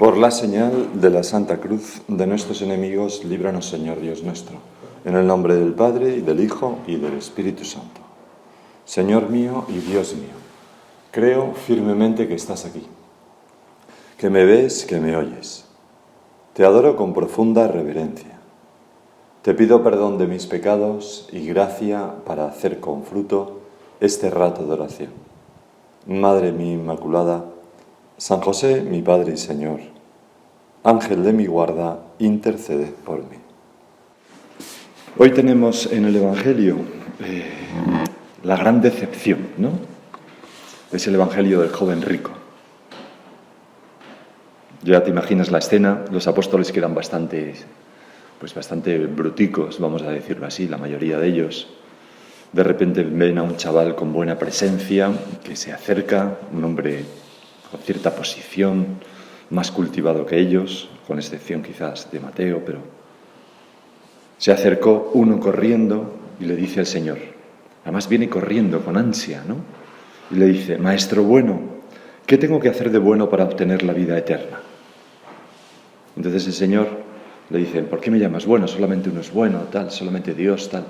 Por la señal de la Santa Cruz de nuestros enemigos, líbranos, Señor Dios nuestro, en el nombre del Padre, y del Hijo, y del Espíritu Santo. Señor mío y Dios mío, creo firmemente que estás aquí, que me ves, que me oyes. Te adoro con profunda reverencia. Te pido perdón de mis pecados y gracia para hacer con fruto este rato de oración. Madre mía Inmaculada, San José, mi Padre y Señor, Ángel de mi guarda, interceded por mí. Hoy tenemos en el Evangelio la gran decepción, ¿no? Es el Evangelio del joven rico. Ya te imaginas la escena, los apóstoles quedan bastante bruticos, vamos a decirlo así, la mayoría de ellos. De repente ven a un chaval con buena presencia, que se acerca, un hombre con cierta posición, más cultivado que ellos, con excepción quizás de Mateo, pero se acercó uno corriendo y le dice al Señor, además viene corriendo con ansia, ¿no? Y le dice, Maestro bueno, ¿qué tengo que hacer de bueno para obtener la vida eterna? Entonces el Señor le dice, ¿por qué me llamas bueno? Solamente uno es bueno, tal, solamente Dios, tal.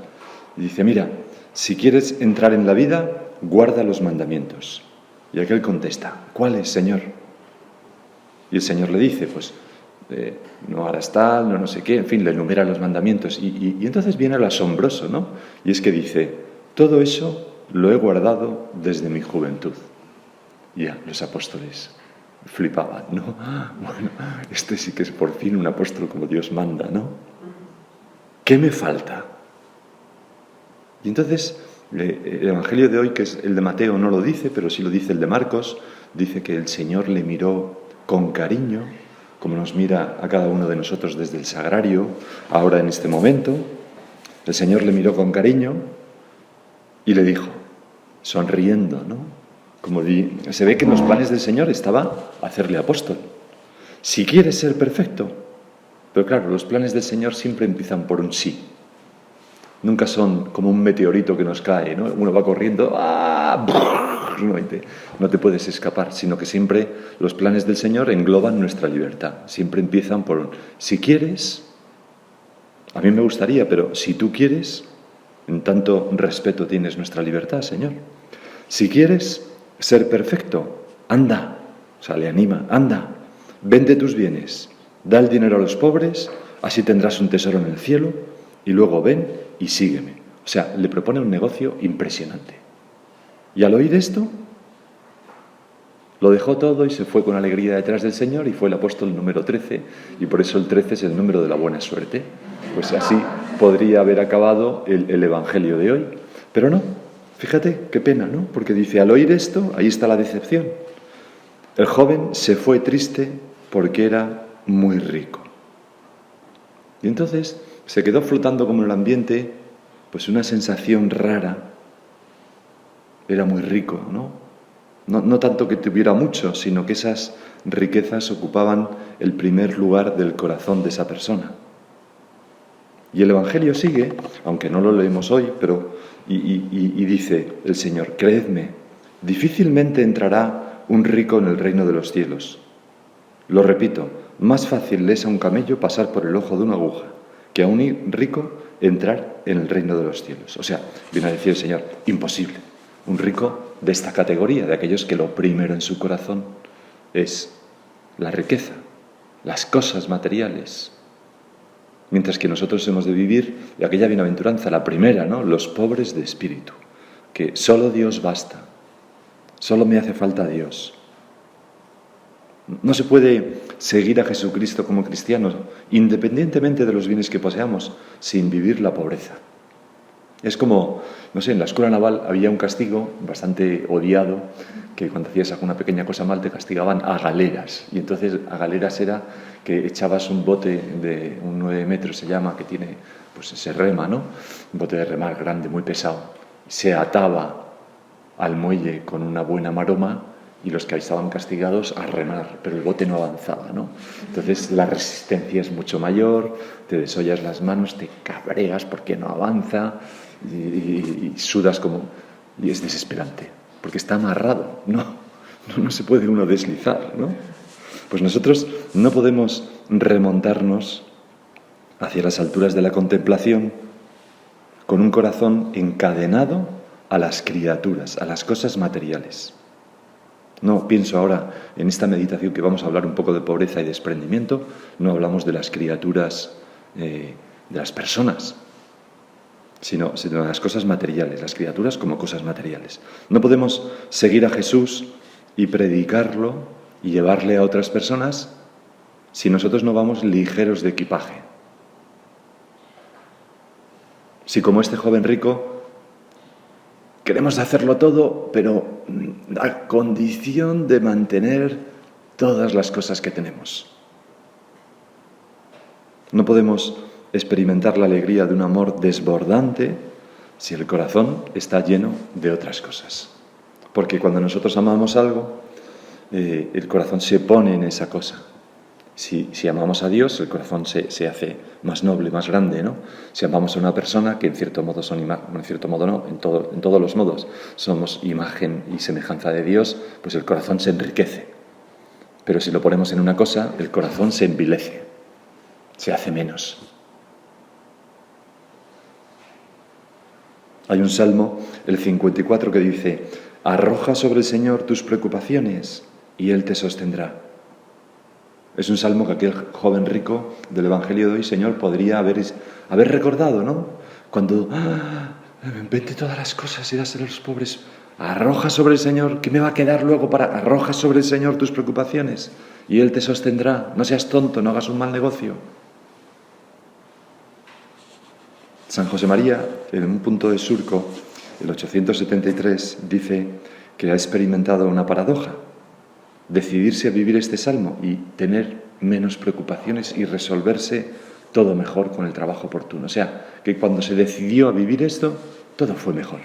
Y dice, mira, si quieres entrar en la vida, guarda los mandamientos. Y aquel contesta, ¿cuáles, Señor? Y el Señor le dice, pues, no harás tal, no sé qué, en fin, le enumera los mandamientos. Y entonces viene lo asombroso, ¿no? Y es que dice, todo eso lo he guardado desde mi juventud. Y ya, los apóstoles flipaban, ¿no? Bueno, este sí que es por fin un apóstol como Dios manda, ¿no? ¿Qué me falta? Y entonces, el Evangelio de hoy, que es el de Mateo, no lo dice, pero sí lo dice el de Marcos, dice que el Señor le miró con cariño, como nos mira a cada uno de nosotros desde el sagrario, ahora en este momento. El Señor le miró con cariño y le dijo, sonriendo, ¿no? Se ve que en los planes del Señor estaba hacerle apóstol. Si quieres ser perfecto, pero claro, los planes del Señor siempre empiezan por un sí. Nunca son como un meteorito que nos cae, ¿no? Uno va corriendo, no te puedes escapar, sino que siempre los planes del Señor engloban nuestra libertad. Siempre empiezan por un, si quieres, a mí me gustaría, pero si tú quieres, en tanto respeto tienes nuestra libertad, Señor. Si quieres ser perfecto, anda, o sea, le anima, anda, vende tus bienes, da el dinero a los pobres, así tendrás un tesoro en el cielo, y luego ven y sígueme. O sea, le propone un negocio impresionante. Y al oír esto, lo dejó todo y se fue con alegría detrás del Señor y fue el apóstol número 13, y por eso el 13 es el número de la buena suerte. Pues así podría haber acabado el Evangelio de hoy. Pero no, fíjate, qué pena, ¿no? Porque dice, al oír esto, ahí está la decepción. El joven se fue triste porque era muy rico. Y entonces se quedó flotando como en el ambiente, pues una sensación rara. Era muy rico, ¿no? No tanto que tuviera mucho, sino que esas riquezas ocupaban el primer lugar del corazón de esa persona. Y el Evangelio sigue, aunque no lo leemos hoy, pero y dice el Señor, creedme, difícilmente entrará un rico en el reino de los cielos. Lo repito, más fácil le es a un camello pasar por el ojo de una aguja que a un rico entrar en el reino de los cielos. O sea, viene a decir el Señor, imposible. Un rico de esta categoría, de aquellos que lo primero en su corazón es la riqueza, las cosas materiales. Mientras que nosotros hemos de vivir de aquella bienaventuranza, la primera, ¿no? Los pobres de espíritu, que solo Dios basta, solo me hace falta Dios. No se puede seguir a Jesucristo como cristianos, independientemente de los bienes que poseamos, sin vivir la pobreza. Es como, no sé, en la escuela naval había un castigo bastante odiado, que cuando hacías alguna pequeña cosa mal te castigaban a galeras. Y entonces a galeras era que echabas un bote de un 9 metros, se llama, que tiene, pues se rema, ¿no? Un bote de remar grande, muy pesado. Se ataba al muelle con una buena maroma y los que estaban castigados a remar, pero el bote no avanzaba, ¿no? Entonces la resistencia es mucho mayor, te desollas las manos, te cabreas porque no avanza y sudas como... y es desesperante, porque está amarrado, no se puede uno deslizar, ¿no? Pues nosotros no podemos remontarnos hacia las alturas de la contemplación con un corazón encadenado a las criaturas, a las cosas materiales. No pienso ahora en esta meditación que vamos a hablar un poco de pobreza y desprendimiento, no hablamos de las criaturas, de las personas, sino de las cosas materiales, las criaturas como cosas materiales. No podemos seguir a Jesús y predicarlo y llevarle a otras personas si nosotros no vamos ligeros de equipaje. Si como este joven rico queremos hacerlo todo, pero a condición de mantener todas las cosas que tenemos. No podemos experimentar la alegría de un amor desbordante si el corazón está lleno de otras cosas. Porque cuando nosotros amamos algo, el corazón se pone en esa cosa. Si amamos a Dios, el corazón se hace más noble, más grande, ¿no? Si amamos a una persona, que en cierto modo en todos los modos somos imagen y semejanza de Dios, pues el corazón se enriquece. Pero si lo ponemos en una cosa, el corazón se envilece, se hace menos. Hay un salmo, el 54, que dice: arroja sobre el Señor tus preocupaciones y Él te sostendrá. Es un salmo que aquel joven rico del Evangelio de hoy, Señor, podría haber recordado, ¿no? Cuando vende todas las cosas y dáselo a los pobres. Arroja sobre el Señor, ¿qué me va a quedar luego para...? Arroja sobre el Señor tus preocupaciones y Él te sostendrá. No seas tonto, no hagas un mal negocio. San José María, en un punto de surco, el 873, dice que ha experimentado una paradoja. Decidirse a vivir este salmo y tener menos preocupaciones y resolverse todo mejor con el trabajo oportuno. O sea, que cuando se decidió a vivir esto, todo fue mejor.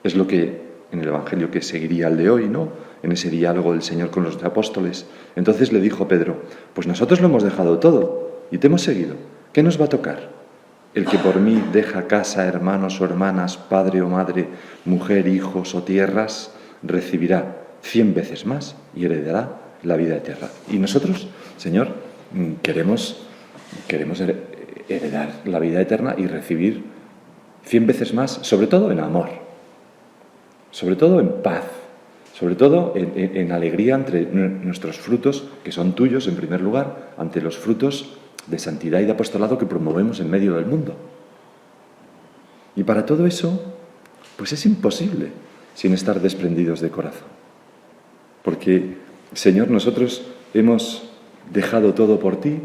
Es lo que en el Evangelio que seguiría al de hoy, ¿no? En ese diálogo del Señor con los apóstoles. Entonces le dijo Pedro: pues nosotros lo hemos dejado todo y te hemos seguido. ¿Qué nos va a tocar? El que por mí deja casa, hermanos o hermanas, padre o madre, mujer, hijos o tierras, recibirá 100 veces más y heredará la vida eterna. Y nosotros, Señor, queremos heredar la vida eterna y recibir 100 veces más, sobre todo en amor, sobre todo en paz, sobre todo en alegría entre nuestros frutos, que son tuyos en primer lugar, ante los frutos de santidad y de apostolado que promovemos en medio del mundo. Y para todo eso, pues es imposible sin estar desprendidos de corazón. Porque, Señor, nosotros hemos dejado todo por ti.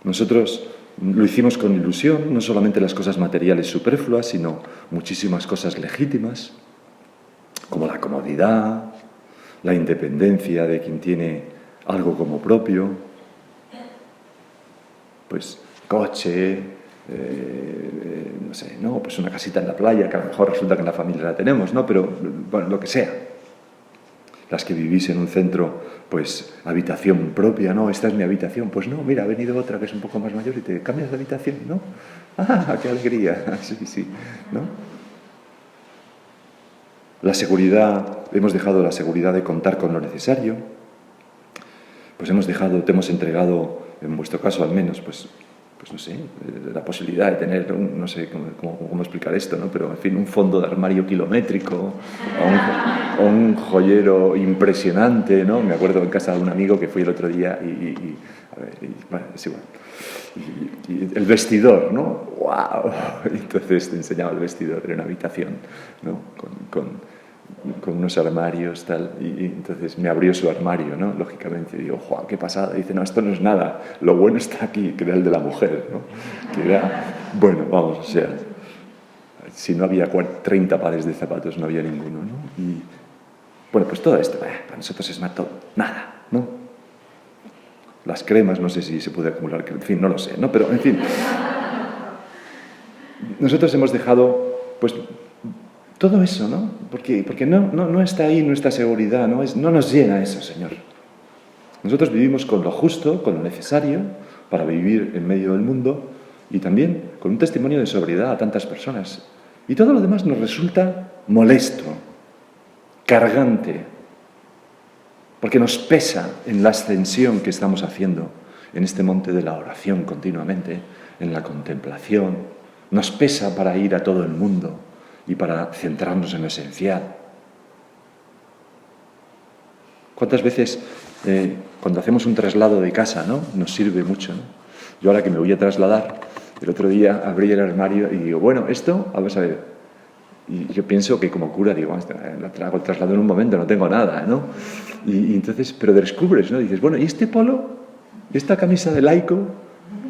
Nosotros lo hicimos con ilusión, no solamente las cosas materiales superfluas, sino muchísimas cosas legítimas, como la comodidad, la independencia de quien tiene algo como propio, pues coche, no sé, ¿no? Pues una casita en la playa, que a lo mejor resulta que en la familia la tenemos, ¿no? Pero, bueno, lo que sea. Las que vivís en un centro, pues habitación propia, ¿no? Esta es mi habitación. Pues no, mira, ha venido otra que es un poco más mayor y te cambias de habitación, ¿no? ¡Ah, qué alegría! Sí, ¿no? La seguridad, hemos dejado la seguridad de contar con lo necesario. Pues te hemos entregado, en vuestro caso al menos, pues no sé, la posibilidad de tener, no sé cómo explicar esto, ¿no? Pero, en fin, un fondo de armario kilométrico, o un joyero impresionante, ¿no? Me acuerdo en casa de un amigo que fui el otro día bueno, es igual. Y el vestidor, ¿no? ¡Wow! Entonces te enseñaba el vestidor en una habitación, ¿no? Con unos armarios, tal, y entonces me abrió su armario, ¿no? Lógicamente, digo, ¡Juan, qué pasada! Dice, no, esto no es nada, lo bueno está aquí, que era el de la mujer, ¿no? Que era, bueno, vamos, o sea, si no había 30 pares de zapatos, no había ninguno, ¿no? Y, bueno, pues todo esto, para nosotros es nada, ¿no? Las cremas, no sé si se puede acumular, en fin, no lo sé, ¿no? Pero, en fin, nosotros hemos dejado, pues, todo eso, ¿no? Porque no está ahí nuestra seguridad, no nos llena eso, Señor. Nosotros vivimos con lo justo, con lo necesario para vivir en medio del mundo y también con un testimonio de sobriedad a tantas personas. Y todo lo demás nos resulta molesto. cargante, porque nos pesa en la ascensión que estamos haciendo en este monte de la oración continuamente, en la contemplación. Nos pesa para ir a todo el mundo y para centrarnos en lo esencial. ¿Cuántas veces cuando hacemos un traslado de casa, ¿no?, nos sirve mucho, ¿no? Yo ahora que me voy a trasladar, el otro día abrí el armario y digo, bueno, esto, vamos a ver. Y yo pienso que como cura digo, hago el traslado en un momento, no tengo nada, ¿no? Y entonces, pero descubres, ¿no? Dices, bueno, ¿y este polo? ¿Esta camisa de laico?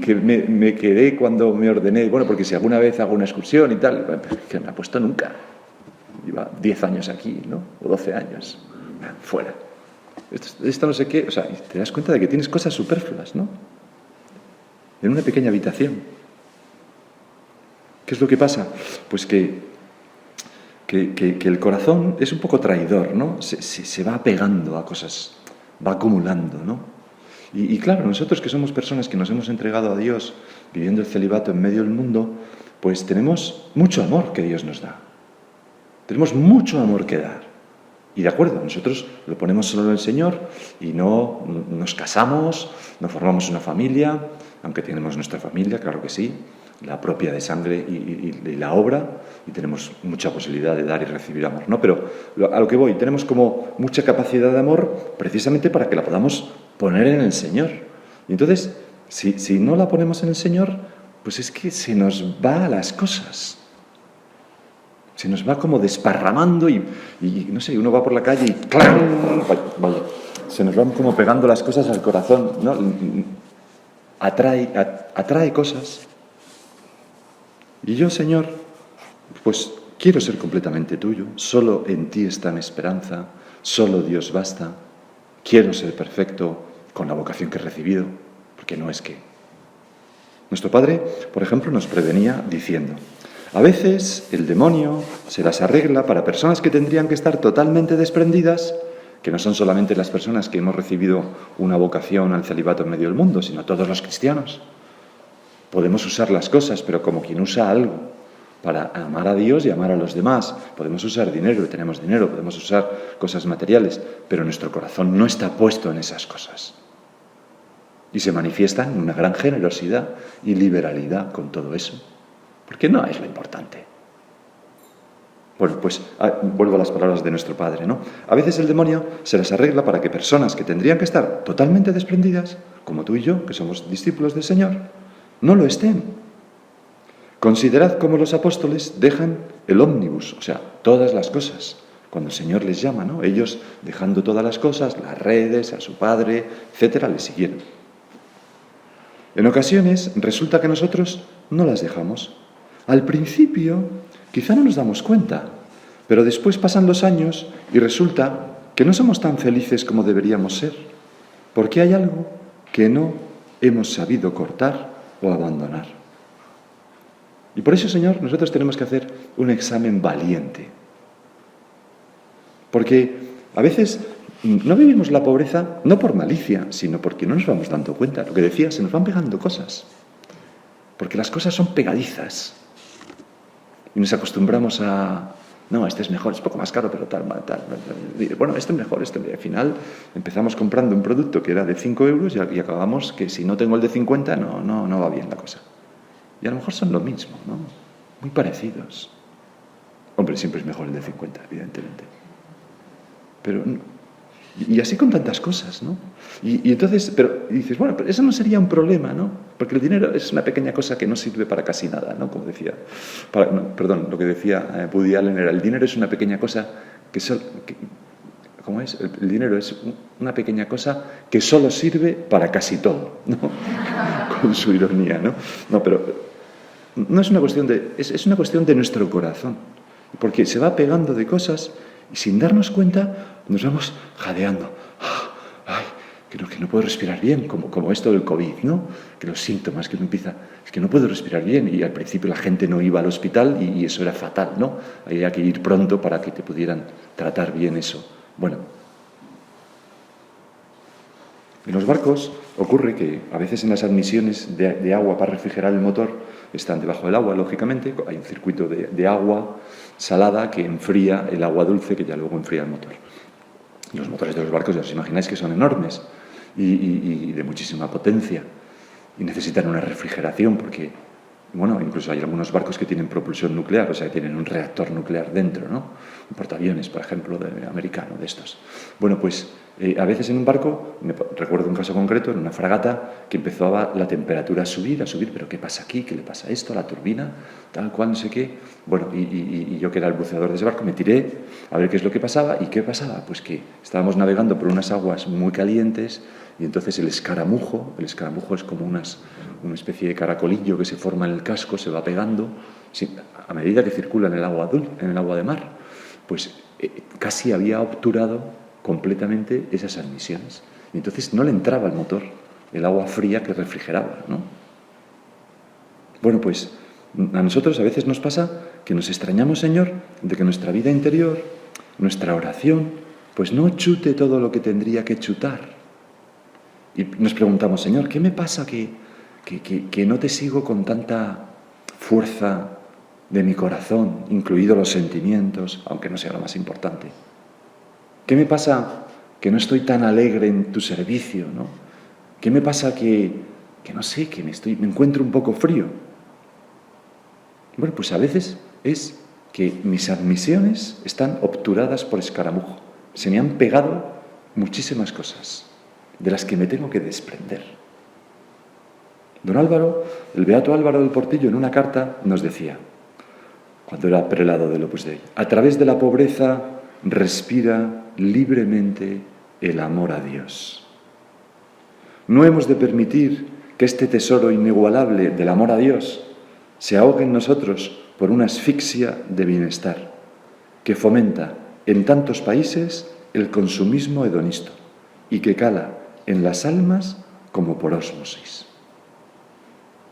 Que me quedé cuando me ordené, bueno, porque si alguna vez hago una excursión y tal, que me ha puesto nunca. Lleva 10 años aquí, ¿no? O 12 años. Fuera. Esto no sé qué, o sea, te das cuenta de que tienes cosas superfluas, ¿no? En una pequeña habitación. ¿Qué es lo que pasa? Pues que el corazón es un poco traidor, ¿no? Se va apegando a cosas, va acumulando, ¿no? Y claro, nosotros que somos personas que nos hemos entregado a Dios, viviendo el celibato en medio del mundo, pues tenemos mucho amor que Dios nos da. Tenemos mucho amor que dar. Y de acuerdo, nosotros lo ponemos solo en el Señor y no nos casamos, no formamos una familia, aunque tenemos nuestra familia, claro que sí, la propia de sangre y la obra, y tenemos mucha posibilidad de dar y recibir amor, ¿no? Pero a lo que voy, tenemos como mucha capacidad de amor precisamente para que la podamos poner en el Señor. Y entonces, si no la ponemos en el Señor, pues es que se nos va a las cosas. Se nos va como desparramando y no sé, uno va por la calle y ¡clang! Vaya, se nos van como pegando las cosas al corazón, ¿no? Atrae cosas. Y yo, Señor, pues quiero ser completamente tuyo. Solo en ti está mi esperanza. Solo Dios basta. Quiero ser perfecto con la vocación que he recibido, porque no es que. Nuestro Padre, por ejemplo, nos prevenía diciendo: a veces el demonio se las arregla para personas que tendrían que estar totalmente desprendidas, que no son solamente las personas que hemos recibido una vocación al celibato en medio del mundo, sino todos los cristianos. Podemos usar las cosas, pero como quien usa algo, para amar a Dios y amar a los demás. Podemos usar dinero, tenemos dinero, podemos usar cosas materiales, pero nuestro corazón no está puesto en esas cosas. Y se manifiesta en una gran generosidad y liberalidad con todo eso. Porque no es lo importante. Bueno, pues vuelvo a las palabras de nuestro Padre, ¿no? A veces el demonio se las arregla para que personas que tendrían que estar totalmente desprendidas, como tú y yo, que somos discípulos del Señor, no lo estén. Considerad cómo los apóstoles dejan el ómnibus, o sea, todas las cosas, cuando el Señor les llama, ¿no? Ellos, dejando todas las cosas, las redes, a su Padre, etcétera, le siguieron. En ocasiones resulta que nosotros no las dejamos. Al principio quizá no nos damos cuenta, pero después pasan los años y resulta que no somos tan felices como deberíamos ser, porque hay algo que no hemos sabido cortar o abandonar. Y por eso, Señor, nosotros tenemos que hacer un examen valiente. Porque a veces no vivimos la pobreza no por malicia, sino porque no nos vamos dando cuenta. Lo que decía, se nos van pegando cosas. Porque las cosas son pegadizas. Y nos acostumbramos a... No, este es mejor, es poco más caro, pero tal. Bueno, este es mejor, Al final empezamos comprando un producto que era de 5 euros y acabamos que si no tengo el de 50, no va bien la cosa. Y a lo mejor son lo mismo, ¿no? Muy parecidos. Hombre, siempre es mejor el de 50, evidentemente. Pero... Y así con tantas cosas, ¿no? Y entonces, pero dices, bueno, pero eso no sería un problema, ¿no? Porque el dinero es una pequeña cosa que no sirve para casi nada, ¿no? Como decía, lo que decía Woody Allen era, el dinero es una pequeña cosa ¿cómo es? El dinero es una pequeña cosa que solo sirve para casi todo, ¿no? Con su ironía, ¿no? No, pero no es una cuestión es una cuestión de nuestro corazón, porque se va pegando de cosas y sin darnos cuenta nos vamos jadeando. Ay, que no puedo respirar bien, como esto del COVID, ¿no? Que los síntomas que uno empieza, es que no puedo respirar bien. Y al principio la gente no iba al hospital y eso era fatal, ¿no? Había que ir pronto para que te pudieran tratar bien eso. Bueno, en los barcos ocurre que a veces en las admisiones de agua para refrigerar el motor, están debajo del agua, lógicamente, hay un circuito de agua salada que enfría el agua dulce, que ya luego enfría el motor. Los motores de los barcos, ya os imagináis que son enormes y de muchísima potencia, y necesitan una refrigeración porque, bueno, incluso hay algunos barcos que tienen propulsión nuclear, o sea, que tienen un reactor nuclear dentro, ¿no? Un portaaviones, por ejemplo, americano, de estos. Bueno, pues a veces en un barco, recuerdo un caso concreto, en una fragata, que empezaba la temperatura a subir, pero ¿qué pasa aquí? ¿Qué le pasa a esto? ¿A la turbina? Tal cual, no sé qué. Bueno, y yo que era el buceador de ese barco, me tiré a ver qué es lo que pasaba. ¿Y qué pasaba? Pues que estábamos navegando por unas aguas muy calientes y entonces el escaramujo es como una especie de caracolillo que se forma en el casco, se va pegando, a medida que circula en el agua de mar, pues casi había obturado completamente esas admisiones. Y entonces no le entraba al motor el agua fría que refrigeraba, ¿no? Bueno, pues a nosotros a veces nos pasa que nos extrañamos, Señor, de que nuestra vida interior, nuestra oración, pues no chute todo lo que tendría que chutar. Y nos preguntamos, Señor, ¿qué me pasa que no te sigo con tanta fuerza de mi corazón, incluidos los sentimientos, aunque no sea lo más importante? ¿Qué me pasa que no estoy tan alegre en tu servicio, ¿no? ¿Qué me pasa que no sé, que me encuentro un poco frío? Bueno, pues a veces es que mis admisiones están obturadas por escaramujo. Se me han pegado muchísimas cosas de las que me tengo que desprender. Don Álvaro, el beato Álvaro del Portillo, en una carta nos decía, cuando era prelado del Opus Dei, a través de la pobreza respira libremente el amor a Dios. No hemos de permitir que este tesoro inigualable del amor a Dios se ahogue en nosotros por una asfixia de bienestar que fomenta en tantos países el consumismo hedonista y que cala en las almas como por ósmosis.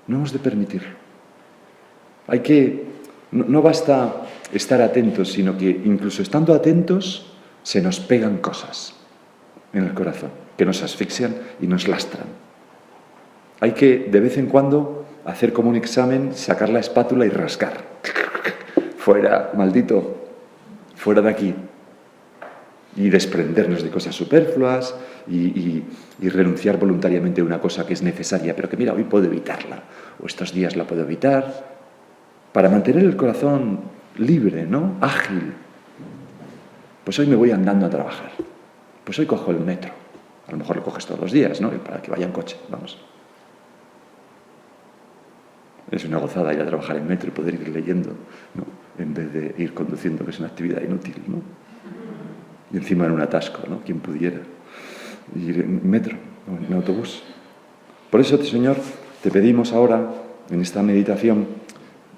No hemos de permitirlo. No basta estar atentos, sino que incluso estando atentos se nos pegan cosas en el corazón que nos asfixian y nos lastran. Hay que de vez en cuando hacer como un examen, sacar la espátula y rascar. Fuera, maldito, fuera de aquí. Y desprendernos de cosas superfluas y renunciar voluntariamente a una cosa que es necesaria, pero que mira, hoy puedo evitarla, o estos días la puedo evitar, para mantener el corazón libre, ¿no? Ágil. Pues hoy me voy andando a trabajar. Pues hoy cojo el metro. A lo mejor lo coges todos los días, ¿no? Para que vaya en coche, vamos. Es una gozada ir a trabajar en metro y poder ir leyendo, ¿no? En vez de ir conduciendo, que es una actividad inútil, ¿no? Y encima en un atasco, ¿no? Quien pudiera ir en metro o en autobús. Por eso, Señor, te pedimos ahora, en esta meditación,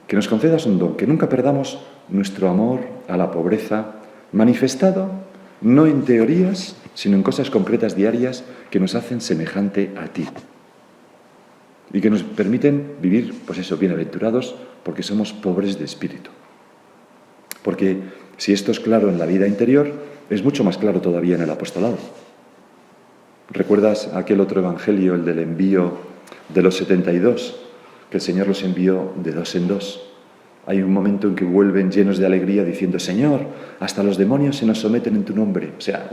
que nos concedas un don, que nunca perdamos nuestro amor a la pobreza, manifestado no en teorías, sino en cosas concretas diarias que nos hacen semejante a ti. Y que nos permiten vivir, pues eso, bienaventurados, porque somos pobres de espíritu. Porque si esto es claro en la vida interior, es mucho más claro todavía en el apostolado. ¿Recuerdas aquel otro evangelio, el del envío de los 72, que el Señor los envió de dos en dos? Hay un momento en que vuelven llenos de alegría diciendo, Señor, hasta los demonios se nos someten en tu nombre. O sea,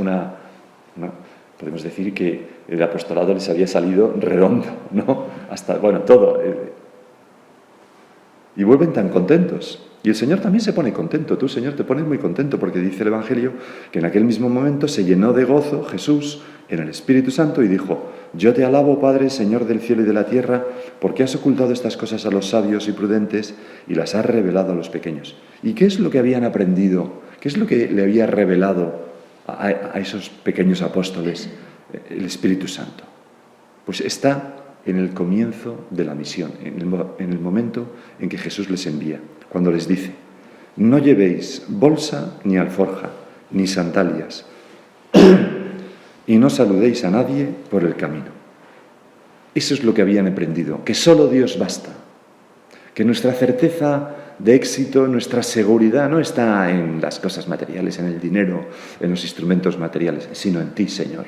podemos decir que el apostolado les había salido redondo, ¿no? Hasta, bueno, todo. Y vuelven tan contentos. Y el Señor también se pone contento. Tú, Señor, te pones muy contento porque dice el Evangelio que en aquel mismo momento se llenó de gozo Jesús en el Espíritu Santo y dijo, yo te alabo, Padre, Señor del cielo y de la tierra, porque has ocultado estas cosas a los sabios y prudentes y las has revelado a los pequeños. ¿Y qué es lo que habían aprendido? ¿Qué es lo que le había revelado a esos pequeños apóstoles el Espíritu Santo? Pues está en el comienzo de la misión, en el momento en que Jesús les envía, cuando les dice, no llevéis bolsa ni alforja, ni sandalias, y no saludéis a nadie por el camino. Eso es lo que habían aprendido, que solo Dios basta, que nuestra certeza de éxito, nuestra seguridad no está en las cosas materiales, en el dinero, en los instrumentos materiales, sino en ti, Señor.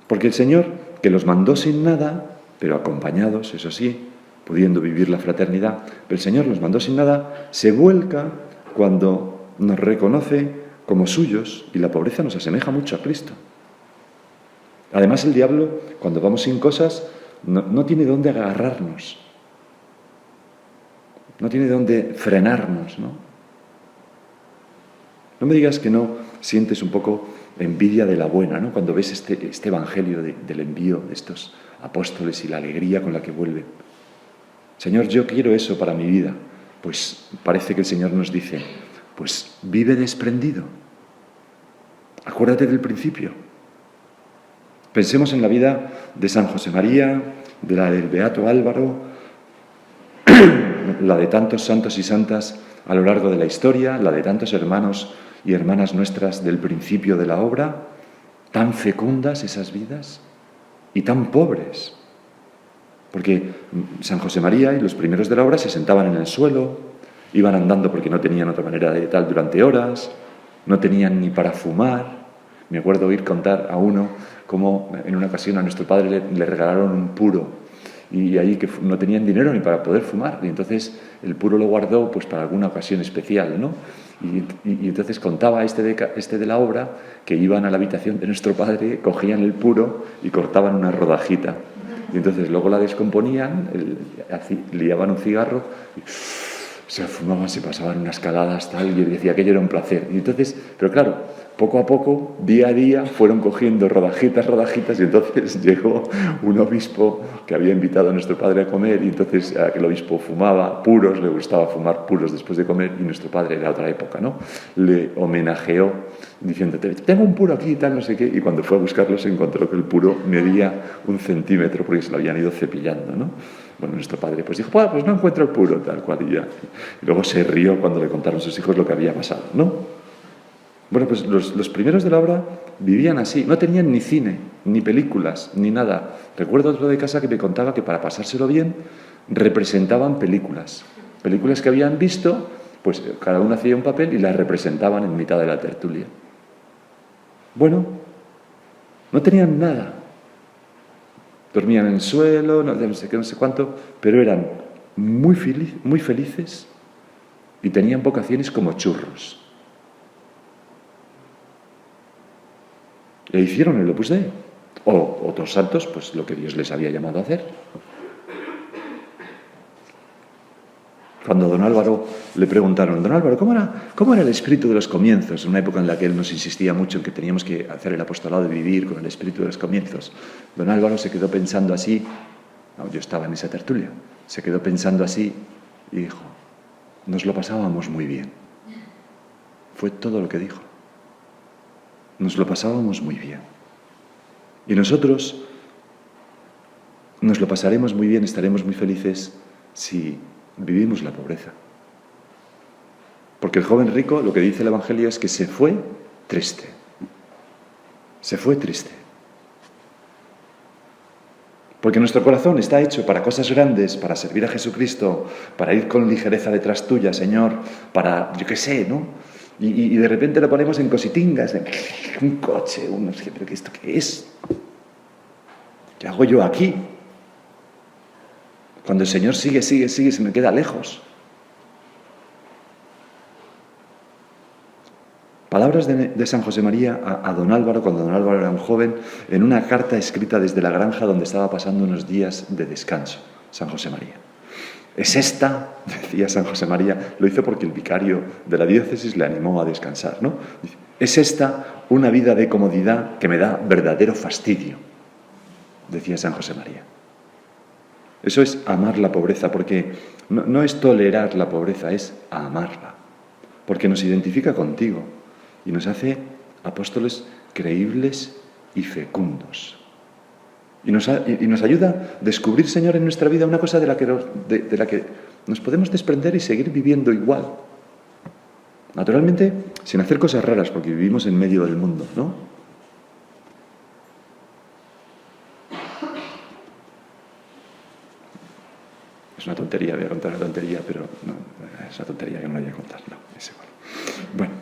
Porque el Señor, que los mandó sin nada, pero acompañados, eso sí, pudiendo vivir la fraternidad. Pero el Señor nos mandó sin nada, se vuelca cuando nos reconoce como suyos y la pobreza nos asemeja mucho a Cristo. Además, el diablo, cuando vamos sin cosas, no tiene dónde agarrarnos, no tiene dónde frenarnos, ¿no? No me digas que no sientes un poco envidia de la buena, ¿no? Cuando ves este evangelio del envío de estos apóstoles y la alegría con la que vuelven. Señor, yo quiero eso para mi vida. Pues parece que el Señor nos dice, pues vive desprendido. Acuérdate del principio. Pensemos en la vida de San José María, de la del Beato Álvaro, la de tantos santos y santas a lo largo de la historia, la de tantos hermanos y hermanas nuestras del principio de la obra, tan fecundas esas vidas y tan pobres. Porque San José María y los primeros de la obra se sentaban en el suelo, iban andando porque no tenían otra manera de tal durante horas, no tenían ni para fumar. Me acuerdo oír contar a uno cómo en una ocasión a nuestro padre le regalaron un puro y ahí que no tenían dinero ni para poder fumar, y entonces el puro lo guardó pues para alguna ocasión especial, ¿no? Y entonces contaba este de la obra que iban a la habitación de nuestro padre, cogían el puro y cortaban una rodajita, y entonces luego la descomponían, liaban un cigarro y se fumaban, se pasaban unas caladas, tal, y él decía que aquello era un placer. Y entonces, pero claro, poco a poco, día a día, fueron cogiendo rodajitas, y entonces llegó un obispo que había invitado a nuestro padre a comer, y entonces aquel obispo fumaba puros, le gustaba fumar puros después de comer, y nuestro padre, era otra época, ¿no? Le homenajeó diciendo, tengo un puro aquí y tal, no sé qué, y cuando fue a buscarlo se encontró que el puro medía 1 centímetro, porque se lo habían ido cepillando, ¿no? Bueno, nuestro padre pues dijo, pues no encuentro el puro, tal cual, y ya. Y luego se rió cuando le contaron sus hijos lo que había pasado, ¿no? Bueno, pues los primeros de la obra vivían así, no tenían ni cine, ni películas, ni nada. Recuerdo otro de casa que me contaba que para pasárselo bien representaban películas que habían visto, pues cada uno hacía un papel y las representaban en mitad de la tertulia. Bueno, no tenían nada. Dormían en el suelo, no sé qué, no sé cuánto, pero eran muy felices y tenían vocaciones como churros. E hicieron el Opus Dei. O otros santos, pues lo que Dios les había llamado a hacer. Cuando a don Álvaro le preguntaron, don Álvaro, ¿cómo era el espíritu de los comienzos? En una época en la que él nos insistía mucho en que teníamos que hacer el apostolado de vivir con el espíritu de los comienzos. Don Álvaro se quedó pensando así, yo estaba en esa tertulia, se quedó pensando así y dijo, nos lo pasábamos muy bien. Fue todo lo que dijo. Nos lo pasábamos muy bien. Y nosotros nos lo pasaremos muy bien, estaremos muy felices si vivimos la pobreza. Porque el joven rico, lo que dice el Evangelio es que se fue triste. Se fue triste. Porque nuestro corazón está hecho para cosas grandes, para servir a Jesucristo, para ir con ligereza detrás tuya, Señor, para, yo qué sé, ¿no? Y de repente lo ponemos en cositingas, un coche, pero ¿esto qué es? ¿Qué hago yo aquí? Cuando el Señor sigue, se me queda lejos. Palabras de San José María a don Álvaro, cuando don Álvaro era un joven, en una carta escrita desde la granja donde estaba pasando unos días de descanso, San José María. Es esta, decía San José María, lo hizo porque el vicario de la diócesis le animó a descansar, ¿no? Es esta una vida de comodidad que me da verdadero fastidio, decía San José María. Eso es amar la pobreza, porque no es tolerar la pobreza, es amarla, porque nos identifica contigo y nos hace apóstoles creíbles y fecundos. Y nos ayuda a descubrir, Señor, en nuestra vida una cosa de la que nos podemos desprender y seguir viviendo igual. Naturalmente, sin hacer cosas raras, porque vivimos en medio del mundo, ¿no? Es una tontería, voy a contar una tontería, pero no, es una tontería que no la voy a contar, no, es igual. Bueno,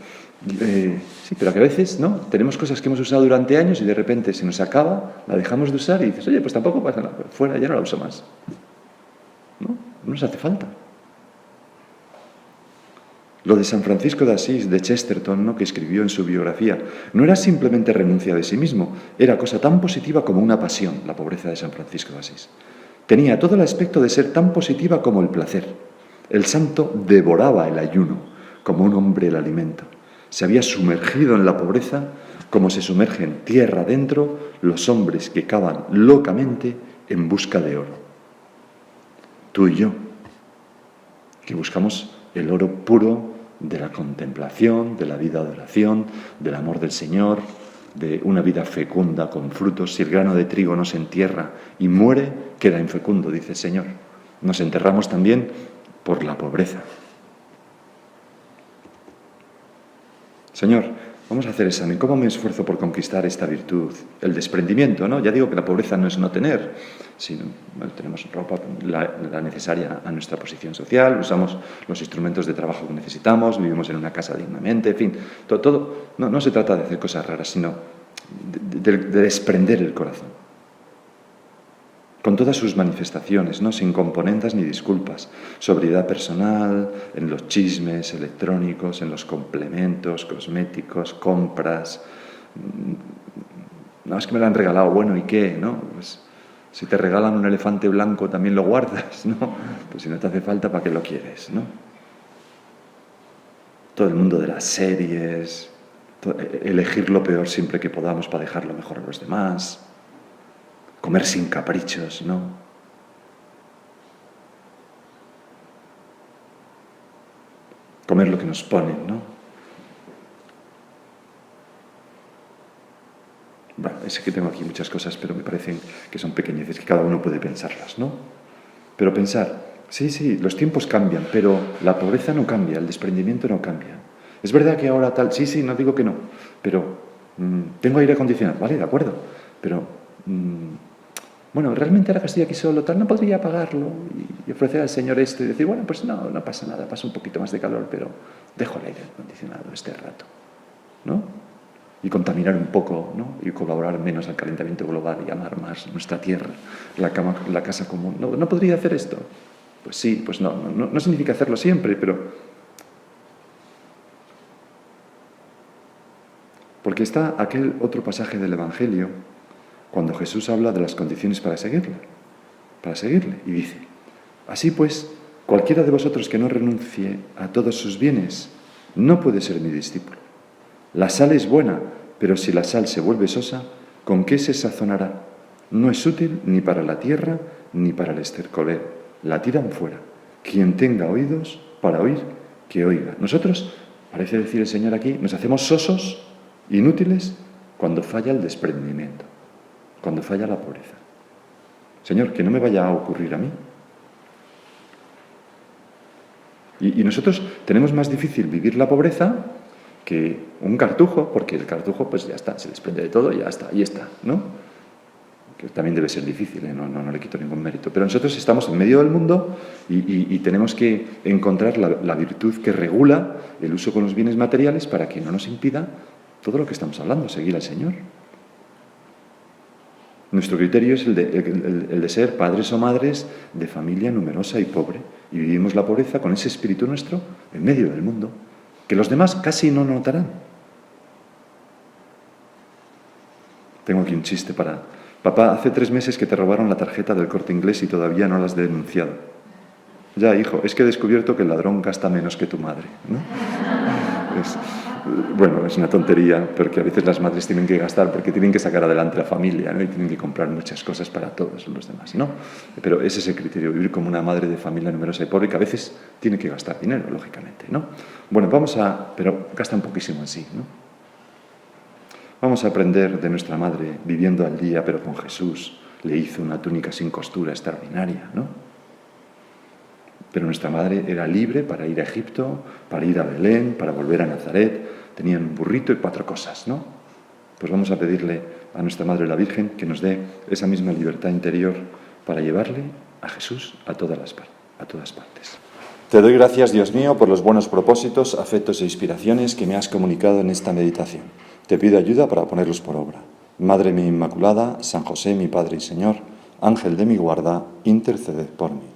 Sí, pero que a veces, ¿no? Tenemos cosas que hemos usado durante años y de repente se nos acaba, la dejamos de usar y dices, oye, pues tampoco pasa nada, fuera, ya no la uso más. ¿No? No nos hace falta. Lo de San Francisco de Asís, de Chesterton, ¿no?, que escribió en su biografía, no era simplemente renuncia de sí mismo, era cosa tan positiva como una pasión, la pobreza de San Francisco de Asís. Tenía todo el aspecto de ser tan positiva como el placer. El santo devoraba el ayuno, como un hombre el alimento. Se había sumergido en la pobreza como se sumergen tierra adentro los hombres que cavan locamente en busca de oro. Tú y yo, que buscamos el oro puro de la contemplación, de la vida de oración, del amor del Señor, de una vida fecunda con frutos. Si el grano de trigo no se entierra y muere, queda infecundo, dice el Señor. Nos enterramos también por la pobreza. Señor, vamos a hacer examen. ¿Cómo me esfuerzo por conquistar esta virtud? El desprendimiento, ¿no? Ya digo que la pobreza no es no tener, sino tenemos ropa, la necesaria a nuestra posición social, usamos los instrumentos de trabajo que necesitamos, vivimos en una casa dignamente, en fin, todo no se trata de hacer cosas raras, sino de desprender el corazón. Con todas sus manifestaciones, ¿no? Sin componendas ni disculpas. Sobriedad personal, en los chismes electrónicos, en los complementos, cosméticos, compras. No, es que me lo han regalado, bueno, ¿y qué? ¿No? Pues, si te regalan un elefante blanco, también lo guardas, ¿no? Pues si no te hace falta, ¿para qué lo quieres, no? Todo el mundo de las series, elegir lo peor siempre que podamos para dejarlo mejor a los demás. Comer sin caprichos, ¿no? Comer lo que nos ponen, ¿no? Bueno, es que tengo aquí muchas cosas, pero me parecen que son pequeñeces, que cada uno puede pensarlas, ¿no? Pero pensar, sí, los tiempos cambian, pero la pobreza no cambia, el desprendimiento no cambia. Es verdad que ahora tal, sí, no digo que no, pero tengo aire acondicionado, vale, de acuerdo, pero... bueno, realmente ahora que estoy aquí solo, tal, no podría pagarlo y ofrecer al Señor esto y decir, bueno, pues no pasa nada, pasa un poquito más de calor, pero dejo el aire acondicionado este rato, ¿no? Y contaminar un poco, ¿no? Y colaborar menos al calentamiento global y amar más nuestra tierra, la casa común. ¿No podría hacer esto? Pues sí, pues no significa hacerlo siempre, pero... Porque está aquel otro pasaje del Evangelio cuando Jesús habla de las condiciones para seguirle, y dice, así pues, cualquiera de vosotros que no renuncie a todos sus bienes, no puede ser mi discípulo. La sal es buena, pero si la sal se vuelve sosa, ¿con qué se sazonará? No es útil ni para la tierra, ni para el estercolero. La tiran fuera. Quien tenga oídos para oír, que oiga. Nosotros, parece decir el Señor aquí, nos hacemos sosos, inútiles, cuando falla el desprendimiento. Cuando falla la pobreza. Señor, que no me vaya a ocurrir a mí. Y nosotros tenemos más difícil vivir la pobreza que un cartujo, porque el cartujo pues ya está, se desprende de todo y ya está, ahí está, ¿no? Que también debe ser difícil, ¿eh? No le quito ningún mérito. Pero nosotros estamos en medio del mundo y tenemos que encontrar la virtud que regula el uso con los bienes materiales para que no nos impida todo lo que estamos hablando, seguir al Señor. Nuestro criterio es el de ser padres o madres de familia numerosa y pobre. Y vivimos la pobreza con ese espíritu nuestro en medio del mundo, que los demás casi no notarán. Tengo aquí un chiste para... Papá, hace 3 meses que te robaron la tarjeta del Corte Inglés y todavía no la has denunciado. Ya, hijo, es que he descubierto que el ladrón gasta menos que tu madre, ¿no? Bueno, es una tontería, porque a veces las madres tienen que gastar porque tienen que sacar adelante la familia, ¿no? Y tienen que comprar muchas cosas para todos los demás, ¿no? Pero ese es el criterio, vivir como una madre de familia numerosa y pobre que a veces tiene que gastar dinero, lógicamente, ¿no? Bueno, pero gasta un poquísimo en sí, ¿no? Vamos a aprender de nuestra madre viviendo al día, pero con Jesús. Le hizo una túnica sin costura extraordinaria, ¿no? Pero nuestra madre era libre para ir a Egipto, para ir a Belén, para volver a Nazaret. Tenían un burrito y 4 cosas, ¿no? Pues vamos a pedirle a nuestra Madre la Virgen que nos dé esa misma libertad interior para llevarle a Jesús a todas partes. Te doy gracias, Dios mío, por los buenos propósitos, afectos e inspiraciones que me has comunicado en esta meditación. Te pido ayuda para ponerlos por obra. Madre mía Inmaculada, San José, mi Padre y Señor, Ángel de mi guarda, interceded por mí.